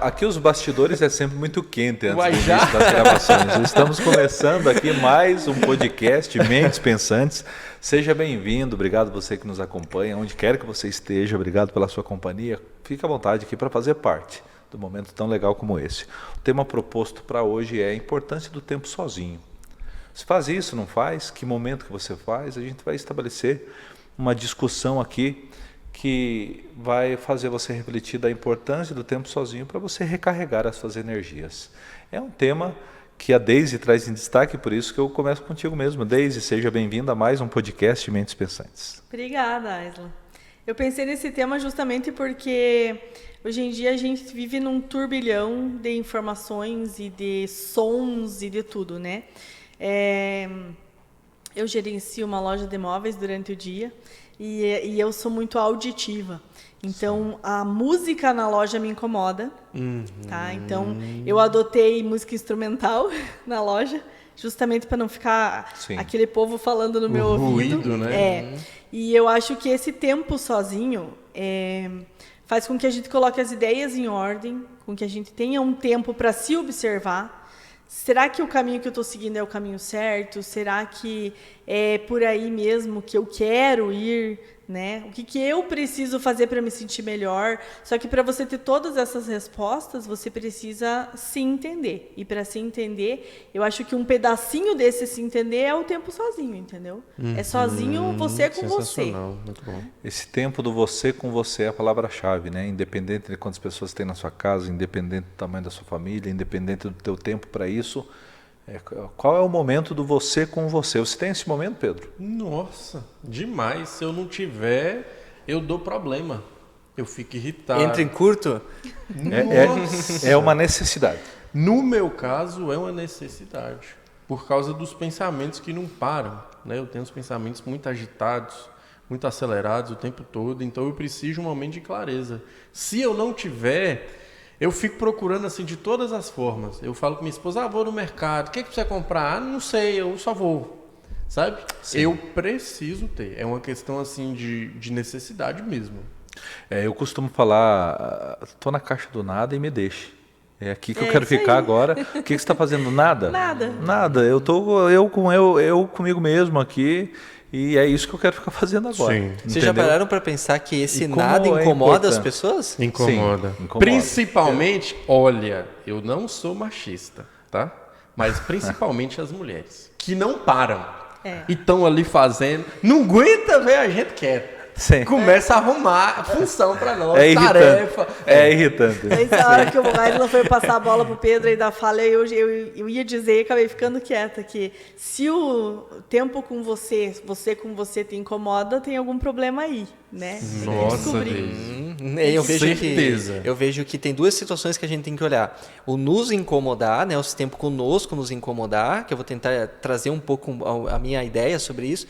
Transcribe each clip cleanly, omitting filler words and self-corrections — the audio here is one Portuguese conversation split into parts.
Aqui os bastidores é sempre muito quente antes do início das gravações. Estamos começando aqui mais um podcast Mentes Pensantes. Seja bem-vindo, obrigado você que nos acompanha, onde quer que você esteja, obrigado pela sua companhia. Fique à vontade aqui para fazer parte do momento tão legal como esse. O tema proposto para hoje é a importância do tempo sozinho. Se faz isso, não faz? Que momento que você faz? A gente vai estabelecer uma discussão aqui que vai fazer você refletir da importância do tempo sozinho para você recarregar as suas energias. É um tema que a Deise traz em destaque, por isso que eu começo contigo mesmo. Deise, seja bem-vinda a mais um podcast Mentes Pensantes. Obrigada, Aisla. Eu pensei nesse tema justamente porque hoje em dia a gente vive num turbilhão de informações e de sons e de tudo, né? Eu gerencio uma loja de móveis durante o dia e eu sou muito auditiva. Então, a música na loja me incomoda. Tá? Então, eu adotei música instrumental na loja, justamente para não ficar aquele povo falando no meu ouvido. Ruído, né? E eu acho que esse tempo sozinho faz com que a gente coloque as ideias em ordem, com que a gente tenha um tempo para se observar. Será que o caminho que eu estou seguindo é o caminho certo? Será que é por aí mesmo que eu quero ir? Né? O que eu preciso fazer para me sentir melhor? Só que para você ter todas essas respostas, você precisa se entender. E para se entender, eu acho que um pedacinho desse se entender é o tempo sozinho, entendeu? É sozinho você com você. Muito bom. Esse tempo do você com você é a palavra-chave, né? Independente de quantas pessoas tem na sua casa, independente do tamanho da sua família, independente do teu tempo para isso. Qual é o momento do você com você? Você tem esse momento, Pedro? Nossa, demais. Se eu não tiver, eu dou problema. Eu fico irritado. Entra em curto? É uma necessidade. No meu caso, é uma necessidade. Por causa dos pensamentos que não param. Né? Eu tenho os pensamentos muito agitados, muito acelerados o tempo todo. Então, eu preciso de um momento de clareza. Se eu não tiver... Eu fico procurando assim de todas as formas. Eu falo com minha esposa, vou no mercado, o que você vai comprar? Não sei, eu só vou. Sabe? Sim. Eu preciso ter. É uma questão assim de necessidade mesmo. Eu costumo falar, estou na caixa do nada e me deixe. É aqui que eu quero ficar agora. O que você está fazendo? Nada? Nada. Eu comigo mesmo aqui. E é isso que eu quero ficar fazendo agora. Sim. Vocês já pararam para pensar que esse nada incomoda as pessoas? Incomoda. Sim, incomoda. Principalmente, olha, eu não sou machista, tá? Mas principalmente as mulheres, que não param. E estão ali fazendo, não aguenta ver a gente quieto. Sim. Começa a arrumar função para nós, tarefa. É irritante. Essa hora que o Aisla foi passar a bola pro Pedro e da fala, eu ia dizer e acabei ficando quieta, que se o tempo com você com você te incomoda, tem algum problema aí, né? Nossa, eu vejo que tem duas situações que a gente tem que olhar. O nos incomodar, né? O tempo conosco nos incomodar, que eu vou tentar trazer um pouco a minha ideia sobre isso.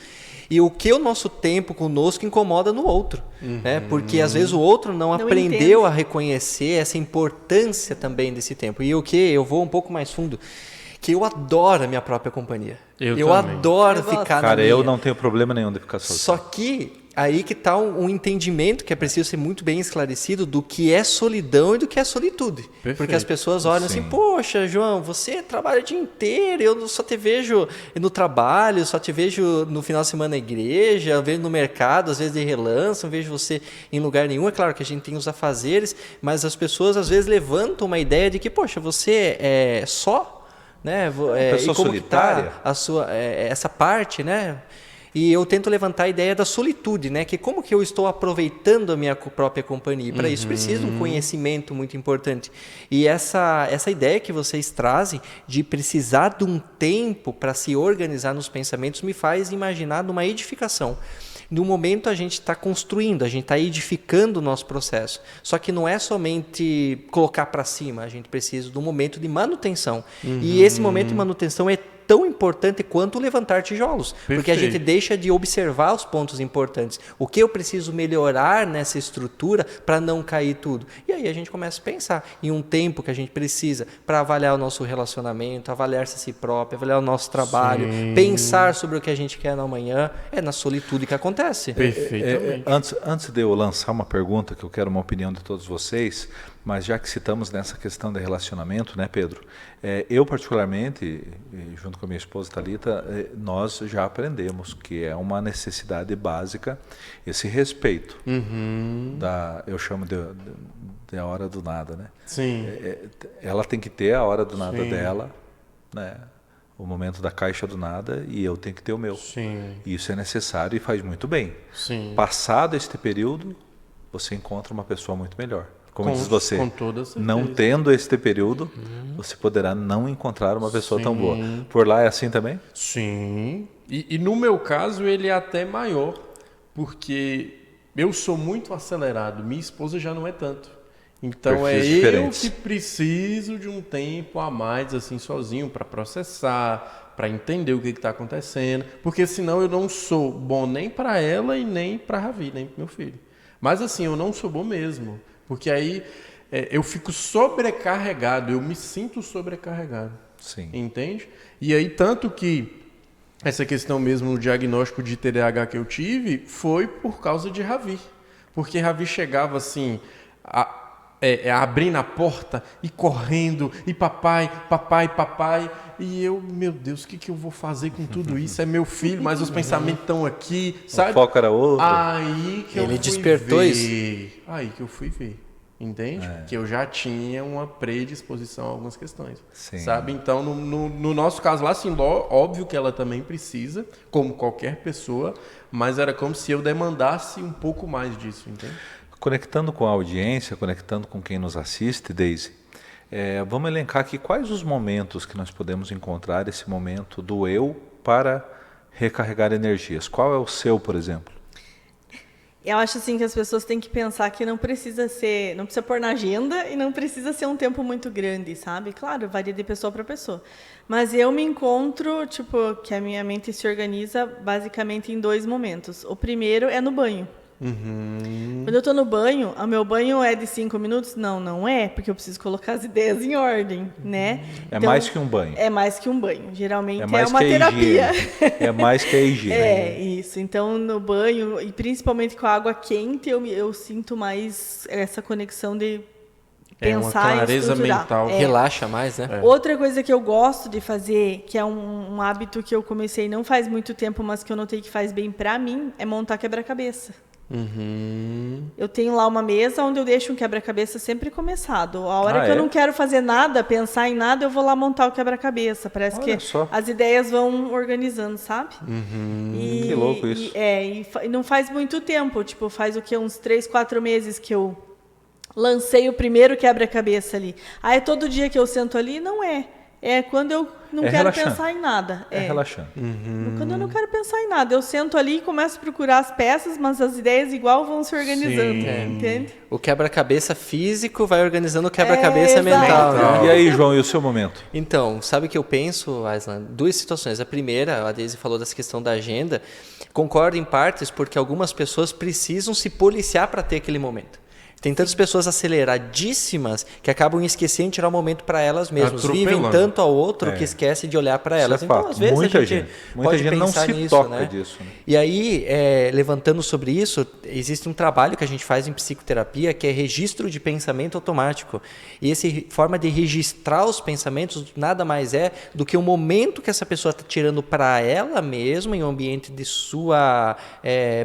E o que o nosso tempo conosco incomoda no outro. Né? Porque às vezes o outro não aprendeu a reconhecer essa importância também desse tempo. E o que? Eu vou um pouco mais fundo. Que eu adoro a minha própria companhia. Eu adoro ficar na minha. Eu não tenho problema nenhum de ficar sozinho. Só que aí que está um entendimento que é preciso ser muito bem esclarecido do que é solidão e do que é solitude. Perfeito. Porque as pessoas olham assim, poxa, João, você trabalha o dia inteiro, eu só te vejo no trabalho, só te vejo no final de semana na igreja, eu vejo no mercado, às vezes de relance, não vejo você em lugar nenhum. É claro que a gente tem os afazeres, mas as pessoas às vezes levantam uma ideia de que, poxa, você é só, né? Pessoa e como solitária. Que tá a sua, essa parte, né? E eu tento levantar a ideia da solitude, né? Que como que eu estou aproveitando a minha própria companhia? Para isso preciso de um conhecimento muito importante. E essa ideia que vocês trazem de precisar de um tempo para se organizar nos pensamentos me faz imaginar numa edificação. No momento a gente está construindo, a gente está edificando o nosso processo. Só que não é somente colocar para cima, a gente precisa de um momento de manutenção. E esse momento de manutenção é tão importante quanto levantar tijolos. Perfeito. Porque a gente deixa de observar os pontos importantes. O que eu preciso melhorar nessa estrutura para não cair tudo? E aí a gente começa a pensar em um tempo que a gente precisa para avaliar o nosso relacionamento, avaliar-se a si próprio, avaliar o nosso trabalho, pensar sobre o que a gente quer no amanhã. É na solitude que acontece. Perfeitamente. Antes de eu lançar uma pergunta, que eu quero uma opinião de todos vocês, Mas já que citamos nessa questão de relacionamento, né, Pedro? Eu particularmente, junto com a minha esposa Thalita, nós já aprendemos que é uma necessidade básica esse respeito. Eu chamo de a hora do nada, né? Sim. Ela tem que ter a hora do nada dela, né? O momento da caixa do nada, e eu tenho que ter o meu. Sim. Isso é necessário e faz muito bem. Sim. Passado este período, você encontra uma pessoa muito melhor. Como diz você, com toda certeza. não tendo este período, você poderá não encontrar uma pessoa tão boa. Por lá é assim também? Sim. E no meu caso, ele é até maior, porque eu sou muito acelerado, minha esposa já não é tanto. Então Perfis eu diferentes. que preciso de um tempo a mais assim sozinho para processar, para entender o que está acontecendo, porque senão eu não sou bom nem para ela e nem para a Ravi, nem para meu filho. Mas assim, eu não sou bom mesmo, porque aí eu fico sobrecarregado, eu me sinto sobrecarregado. Sim. Entende? E aí tanto que essa questão mesmo no diagnóstico de TDAH que eu tive foi por causa de Ravi. Porque Ravi chegava assim, abrindo a porta e correndo, e papai, e eu, meu Deus, o que eu vou fazer com tudo isso? É meu filho, mas os pensamentos estão aqui, sabe? O foco era outro. Aí que Ele eu fui despertou ver. isso. Aí que eu fui ver. Entende? Que eu já tinha uma predisposição a algumas questões. Sim. Sabe? Então, no nosso caso lá, assim, óbvio que ela também precisa, como qualquer pessoa, mas era como se eu demandasse um pouco mais disso, entende? Conectando com a audiência, conectando com quem nos assiste, Deise, vamos elencar aqui quais os momentos que nós podemos encontrar esse momento do eu para recarregar energias. Qual é o seu, por exemplo? Eu acho assim que as pessoas têm que pensar que não precisa pôr na agenda e não precisa ser um tempo muito grande, sabe? Claro, varia de pessoa para pessoa. Mas eu me encontro, que a minha mente se organiza basicamente em 2 momentos. O primeiro é no banho. Quando eu estou no banho, o meu banho é de 5 minutos? Não é, porque eu preciso colocar as ideias em ordem, né? É mais que um banho. É mais que um banho. Geralmente mais uma que a terapia. higiene. É mais que a higiene. Isso. Então, no banho, e principalmente com a água quente, eu sinto mais essa conexão de pensar uma clareza e estruturar. mental. Relaxa mais, né? Outra coisa que eu gosto de fazer, que é um hábito que eu comecei não faz muito tempo, mas que eu notei que faz bem pra mim, é montar quebra-cabeça. Eu tenho lá uma mesa onde eu deixo um quebra-cabeça sempre começado. A hora que eu não quero fazer nada, pensar em nada, eu vou lá montar o quebra-cabeça. Parece que as ideias vão organizando, sabe? Que louco isso. E não faz muito tempo, faz o quê? Uns 3, 4 meses que eu lancei o primeiro quebra-cabeça ali. É todo dia que eu sento ali? Não é. É quando eu não quero relaxante. pensar em nada. É relaxante. Quando eu não quero pensar em nada. Eu sento ali e começo a procurar as peças, mas as ideias igual vão se organizando. Entende? O quebra-cabeça físico vai organizando o quebra-cabeça mental. Né? E aí, João, e o seu momento? Então, sabe o que eu penso, Aislan? 2 situações. A primeira, a Deise falou dessa questão da agenda. Concordo em partes, porque algumas pessoas precisam se policiar para ter aquele momento. Tem tantas pessoas aceleradíssimas que acabam esquecendo de tirar um momento para elas mesmas. Vivem tanto ao outro que esquecem de olhar para elas. Então, às vezes, muita a gente pode não se nisso, toca né? disso. Né? E aí, levantando sobre isso, existe um trabalho que a gente faz em psicoterapia que é registro de pensamento automático. E essa forma de registrar os pensamentos nada mais é do que o momento que essa pessoa está tirando para ela mesma, em um ambiente de sua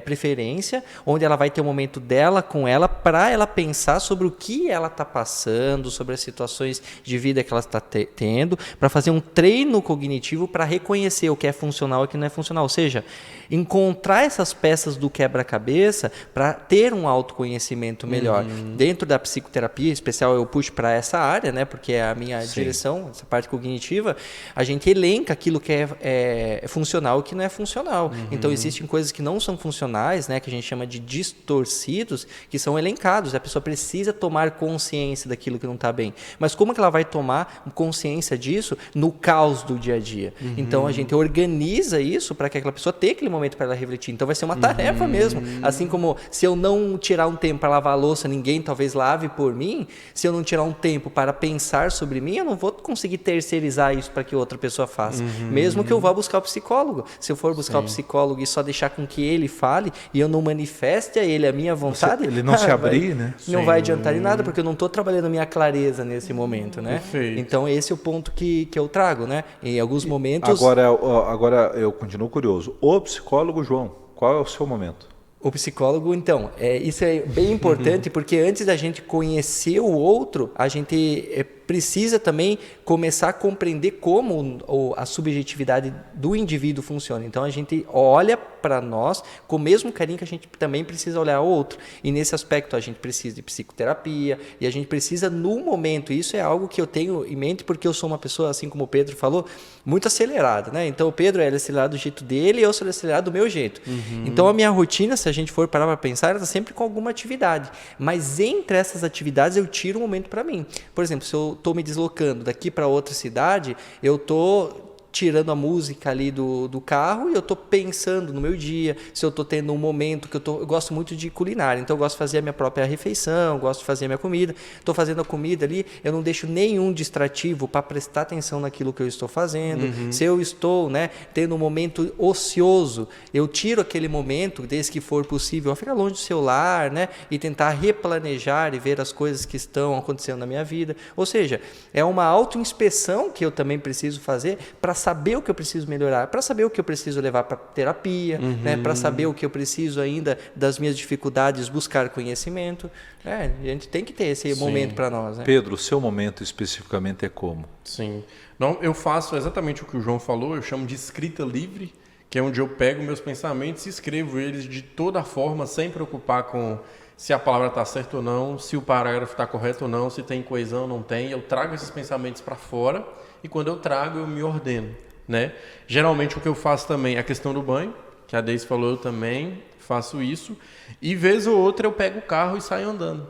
preferência, onde ela vai ter um momento dela com ela, para ela pensar sobre o que ela está passando, sobre as situações de vida que ela está tendo, para fazer um treino cognitivo para reconhecer o que é funcional e o que não é funcional. Ou seja, encontrar essas peças do quebra-cabeça para ter um autoconhecimento melhor. Dentro da psicoterapia, em especial eu puxo para essa área, né, porque é a minha direção, essa parte cognitiva, a gente elenca aquilo que é funcional e o que não é funcional. Então, existem coisas que não são funcionais, né, que a gente chama de distorcidos, que são elencados. A pessoa precisa tomar consciência daquilo que não está bem. Mas como que ela vai tomar consciência disso no caos do dia a dia? Então, a gente organiza isso para que aquela pessoa tenha aquele momento para ela refletir. Então, vai ser uma tarefa mesmo. Assim como se eu não tirar um tempo para lavar a louça, ninguém talvez lave por mim. Se eu não tirar um tempo para pensar sobre mim, eu não vou conseguir terceirizar isso para que outra pessoa faça. Mesmo que eu vá buscar o psicólogo. Se eu for buscar o psicólogo e só deixar com que ele fale e eu não manifeste a ele a minha vontade... Ele não se abrir, né? né? não vai adiantar em nada, porque eu não estou trabalhando a minha clareza nesse momento, né? Perfeito. Então, esse é o ponto que eu trago, né? Em alguns momentos... Agora eu continuo curioso. O psicólogo João, qual é o seu momento? O psicólogo, então, isso é bem importante, porque antes da gente conhecer o outro, a gente precisa também começar a compreender como a subjetividade do indivíduo funciona. Então, a gente olha para nós com o mesmo carinho que a gente também precisa olhar o outro. E nesse aspecto, a gente precisa de psicoterapia, e a gente precisa no momento. Isso é algo que eu tenho em mente, porque eu sou uma pessoa, assim como o Pedro falou, muito acelerada, né? Então, o Pedro é acelerado do jeito dele e eu sou acelerado do meu jeito. Então, a minha rotina, se a gente for parar para pensar, ela está sempre com alguma atividade. Mas entre essas atividades, eu tiro um momento para mim. Por exemplo, se eu estou me deslocando daqui para outra cidade, eu estou tirando a música ali do carro e eu estou pensando no meu dia, se eu estou tendo um momento que eu gosto muito de culinária, então eu gosto de fazer a minha própria refeição, gosto de fazer a minha comida, estou fazendo a comida ali, eu não deixo nenhum distrativo para prestar atenção naquilo que eu estou fazendo. Se eu estou, né, tendo um momento ocioso, eu tiro aquele momento, desde que for possível, a ficar longe do celular, né, e tentar replanejar e ver as coisas que estão acontecendo na minha vida. Ou seja, é uma autoinspeção que eu também preciso fazer para saber o que eu preciso melhorar, para saber o que eu preciso levar para terapia, né, para saber o que eu preciso ainda das minhas dificuldades, buscar conhecimento. A gente tem que ter esse momento para nós. Né? Pedro, o seu momento especificamente é como? Sim. Não, eu faço exatamente o que o João falou, eu chamo de escrita livre, que é onde eu pego meus pensamentos e escrevo eles de toda forma, sem preocupar com se a palavra está certa ou não, se o parágrafo está correto ou não, se tem coesão ou não tem. Eu trago esses pensamentos para fora e quando eu trago, eu me ordeno, né? Geralmente o que eu faço também é a questão do banho, que a Deise falou, eu também faço isso. E vez ou outra eu pego o carro e saio andando,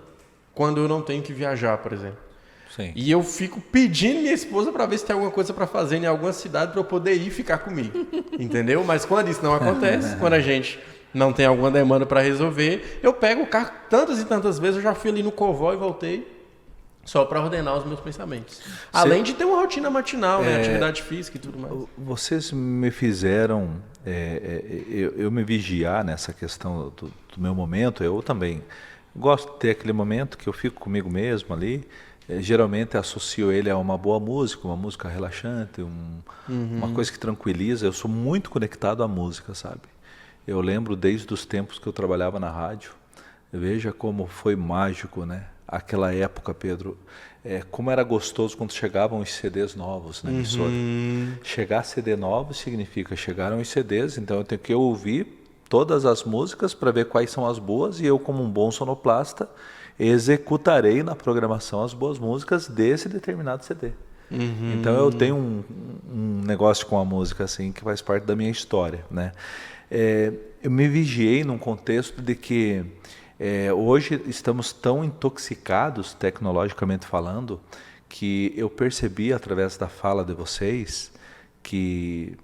quando eu não tenho que viajar, por exemplo. Sim. E eu fico pedindo minha esposa para ver se tem alguma coisa para fazer em alguma cidade para eu poder ir ficar comigo, entendeu? Mas quando isso não acontece, quando a gente não tem alguma demanda para resolver, eu pego o carro tantas e tantas vezes, eu já fui ali no Covó e voltei, só para ordenar os meus pensamentos. Além de ter uma rotina matinal, né? Atividade física e tudo mais. Vocês me fizeram eu me vigiar nessa questão do meu momento. Eu também gosto de ter aquele momento que eu fico comigo mesmo ali. Geralmente associo ele a uma boa música, uma música relaxante, uma coisa que tranquiliza. Eu sou muito conectado à música, sabe? Eu lembro desde os tempos que eu trabalhava na rádio. Veja como foi mágico, né? Aquela época, Pedro, como era gostoso quando chegavam os CDs novos na emissora. Chegar CD novos significa chegaram os CDs, então eu tenho que ouvir todas as músicas para ver quais são as boas e eu, como um bom sonoplasta, executarei na programação as boas músicas desse determinado CD. Então eu tenho um negócio com a música assim que faz parte da minha história, né? Eu me vigiei num contexto de que hoje estamos tão intoxicados, tecnologicamente falando, que eu percebi através da fala de vocês que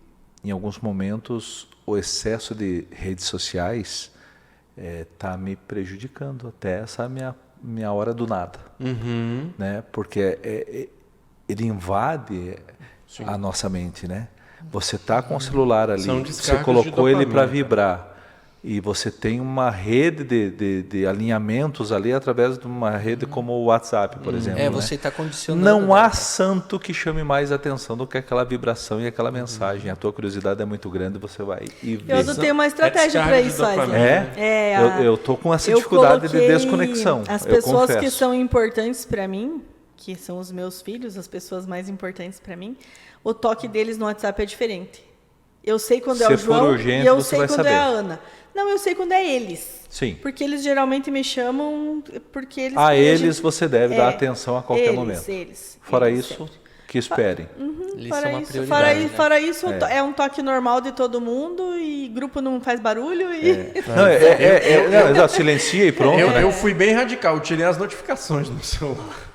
em alguns momentos o excesso de redes sociais está me prejudicando até essa minha hora do nada, né? Porque ele invade a nossa mente, né? Você está com o celular ali, você colocou ele para vibrar e você tem uma rede de alinhamentos ali através de uma rede como o WhatsApp, por exemplo. Você está condicionando. Não há santo que chame mais atenção do que aquela vibração e aquela mensagem. A tua curiosidade é muito grande, você vai e vê. Eu adotei uma estratégia para isso, eu estou com essa dificuldade de desconexão. As pessoas que são importantes para mim, que são os meus filhos, as pessoas mais importantes para mim, o toque deles no WhatsApp é diferente. Eu sei quando é o João urgente, e eu sei quando é a Ana. Não, eu sei quando é eles. Sim. Porque eles geralmente me chamam porque eles... eles você deve dar atenção a qualquer momento. Fora isso, sempre. Que esperem. Fora isso, é um toque normal de todo mundo e grupo não faz barulho. Silencia e pronto. Eu fui bem radical, tirei as notificações no celular.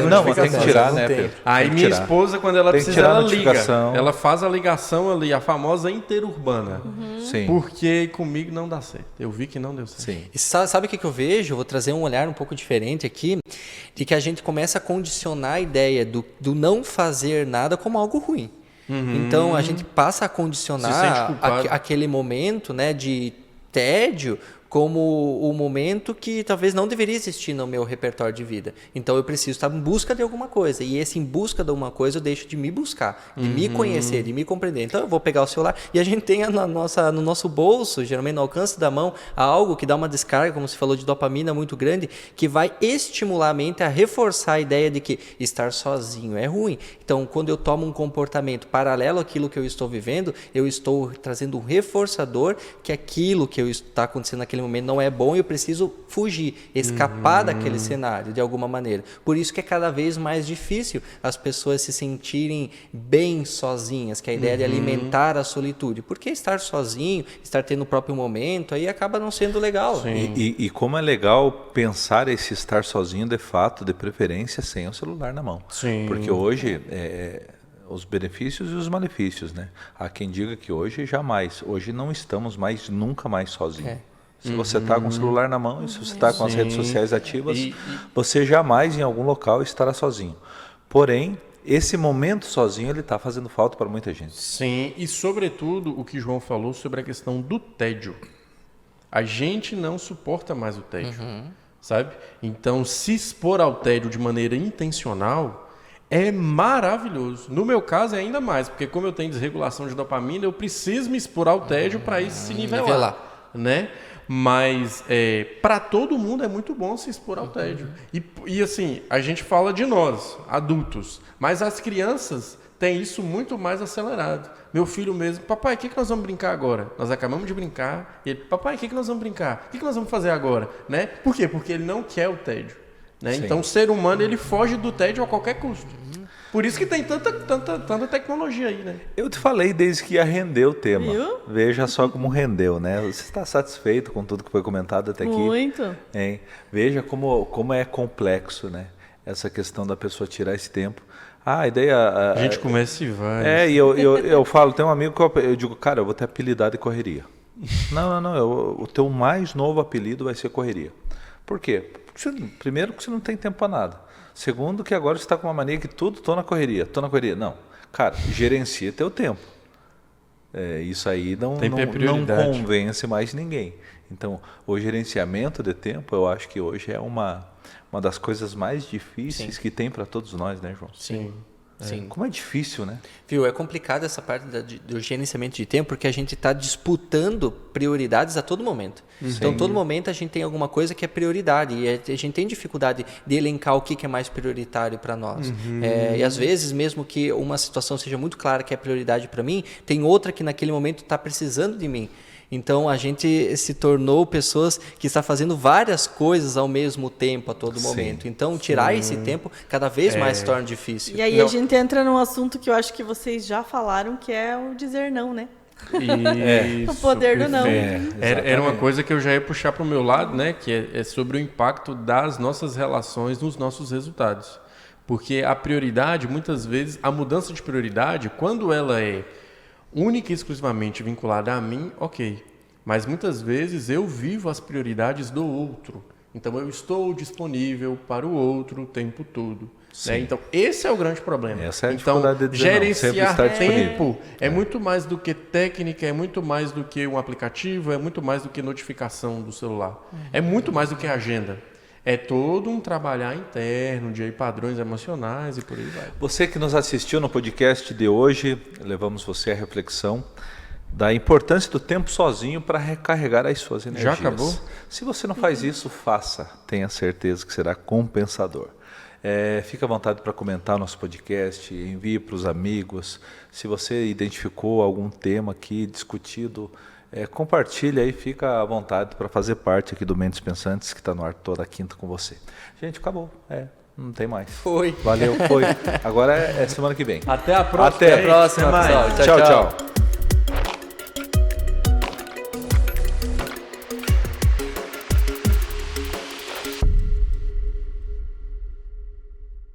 Não, tem que tirar, né, Pedro? Aí minha esposa, quando ela precisa, ela liga. Ela faz a ligação ali, a famosa interurbana. Sim. Porque comigo não dá certo. Eu vi que não deu certo. Sim. E sabe o que eu vejo? Eu vou trazer um olhar um pouco diferente aqui, de que a gente começa a condicionar a ideia do não fazer nada como algo ruim. Então, a gente passa a condicionar aquele momento, né, de tédio como o momento que talvez não deveria existir no meu repertório de vida. Então eu preciso estar em busca de alguma coisa. E esse em busca de alguma coisa eu deixo de me buscar, de me conhecer, de me compreender. Então eu vou pegar o celular e a gente tem no nosso bolso, geralmente no alcance da mão, algo que dá uma descarga, como você falou, de dopamina muito grande, que vai estimular a mente a reforçar a ideia de que estar sozinho é ruim. Então quando eu tomo um comportamento paralelo àquilo que eu estou vivendo, eu estou trazendo um reforçador que aquilo que está acontecendo naquele momento não é bom e eu preciso fugir, escapar daquele cenário de alguma maneira. Por isso que é cada vez mais difícil as pessoas se sentirem bem sozinhas, que é a ideia de alimentar a solitude. Porque estar sozinho, estar tendo o próprio momento, aí acaba não sendo legal. E como é legal pensar esse estar sozinho de fato, de preferência, sem o celular na mão. Sim. Porque hoje... os benefícios e os malefícios, né? Há quem diga que hoje jamais, hoje não estamos nunca mais sozinhos. Se você está com o celular na mão e se você está com as redes sociais ativas, você jamais em algum local estará sozinho. Porém, esse momento sozinho ele está fazendo falta para muita gente. Sim, e sobretudo o que João falou sobre a questão do tédio. A gente não suporta mais o tédio, sabe? Então, se expor ao tédio de maneira intencional é maravilhoso. No meu caso é ainda mais, porque como eu tenho desregulação de dopamina, eu preciso me expor ao tédio para isso se nivelar, né? Mas para todo mundo é muito bom se expor ao tédio. E assim, a gente fala de nós, adultos, mas as crianças têm isso muito mais acelerado. Meu filho mesmo, papai, o que nós vamos brincar agora? Nós acabamos de brincar. E ele, papai, o que nós vamos brincar? O que nós vamos fazer agora? Né? Por quê? Porque ele não quer o tédio. Né? Então o ser humano ele foge do tédio a qualquer custo. Por isso que tem tanta tecnologia aí, né? Eu te falei desde que ia render o tema. Viu? Veja só como rendeu, né? Você está satisfeito com tudo que foi comentado até aqui? Muito. Hein? Veja como é complexo, né? Essa questão da pessoa tirar esse tempo. A ideia... A gente começa e vai. E eu falo, tem um amigo que eu digo, cara, eu vou ter apelidado de correria. Não, o teu mais novo apelido vai ser correria. Por quê? Primeiro que você não tem tempo para nada. Segundo que agora você está com uma mania que tudo tô na correria. Não, cara, gerencia teu tempo. Isso aí não convence mais ninguém. Então, o gerenciamento de tempo, eu acho que hoje é uma das coisas mais difíceis que tem para todos nós, né, João? Sim. Sim. Como é difícil, né? Viu, é complicado essa parte do gerenciamento de tempo, porque a gente está disputando prioridades a todo momento. Então, todo momento a gente tem alguma coisa que é prioridade e a gente tem dificuldade de elencar o que é mais prioritário para nós. E às vezes, mesmo que uma situação seja muito clara que é prioridade para mim, tem outra que naquele momento está precisando de mim. Então, a gente se tornou pessoas que estão fazendo várias coisas ao mesmo tempo, a todo momento. Então, tirar esse tempo cada vez mais se torna difícil. E aí a gente entra num assunto que eu acho que vocês já falaram, que é o dizer não, né? Isso, o poder do não. Era uma coisa que eu já ia puxar para o meu lado, né? Que é sobre o impacto das nossas relações nos nossos resultados. Porque a prioridade, muitas vezes, a mudança de prioridade, quando ela é única e exclusivamente vinculada a mim, ok. Mas muitas vezes eu vivo as prioridades do outro. Então eu estou disponível para o outro o tempo todo. Né? Então esse é o grande problema. Essa é a dificuldade de dizer gerenciar tempo é muito mais do que técnica, é muito mais do que um aplicativo, é muito mais do que notificação do celular. É muito mais do que agenda. É todo um trabalhar interno, de padrões emocionais e por aí vai. Você que nos assistiu no podcast de hoje, levamos você à reflexão da importância do tempo sozinho para recarregar as suas energias. Já acabou? Se você não faz isso, faça. Tenha certeza que será compensador. Fica à vontade para comentar o nosso podcast, envie para os amigos. Se você identificou algum tema aqui discutido, compartilha aí, fica à vontade para fazer parte aqui do Mentes Pensantes, que está no ar toda quinta com você. Gente, acabou. Não tem mais. Foi. Valeu, foi. Agora é semana que vem. Até a próxima. Até a próxima, pessoal. Tchau, tchau.